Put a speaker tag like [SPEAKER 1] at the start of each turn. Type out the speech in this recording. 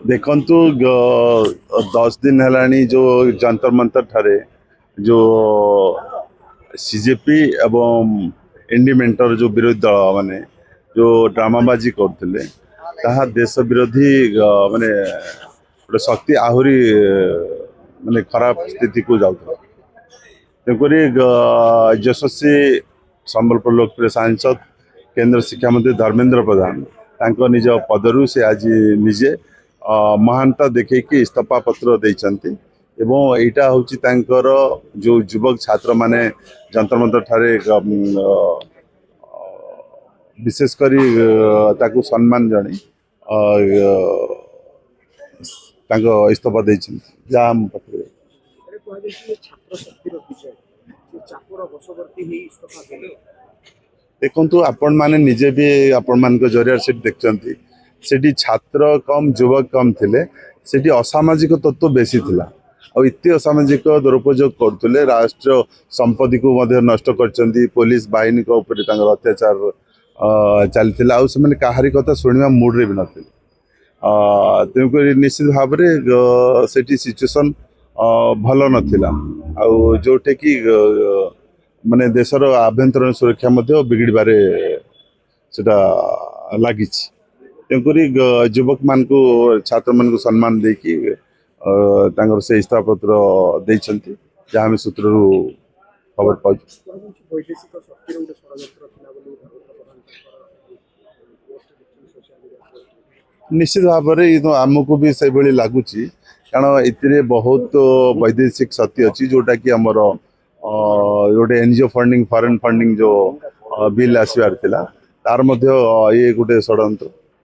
[SPEAKER 1] देखंतु 10 दिन है जो जंतर मंतर ठारे जो सीजेपी एवं इंडिमेंटर जो विरोधी दल माने जो ड्रामाबाजी करते ताहा देश विरोधी माने गोटे शक्ति आहुरी माने खराब स्थिति को जाऊला तेणुकरी यशस्वी संबलपुर लोकप्रिय सांसद केंद्र शिक्षा मंत्री धर्मेंद्र प्रधान तांको निज पदरु से आज निजे महानता देखी इस्तीफा पत्र देइचंती एवं एटा होची तांकर जो युवक छात्र माने जंतर मंतर ठारे विशेष करी ताकू सम्मान जणी तांको इस्तीफा देइचंती जाम पत्र देखु आपण मैंने निजे भी आपण मान जरिया से देखते सेठी छात्र कम युवक कम थिले सेठी असामाजिक तत्व बेसी थिला और इतने असामाजिक दुरुपयोग करते राष्ट्र संपत्ति को नष्ट कर पुलिस बाहिनी को ऊपर अत्याचार चलती आहारी कथा शुणा मूड्रे भी नथिले तेणुक निश्चित भाव से सिचुएसन भल नाला जोटे कि माने देशर आभ्यंतरण सुरक्षा बिगड़बारे सेटा लगी तेणुक युवक मान को छात्र मान को सम्मान देकी से इस्तीफा पत्र देइछंती जहाँ आम सूत्र खबर पाऊ निश्चित भाव में आमको भी से लगुच कारण इतने बहुत वैदेशिक शक्ति अच्छी जोटा कि आमर गोटे एनजीओ फंडिंग फॉरेन फंडिंग जो बिल आसबार तार ये गोटे षड्यंत्र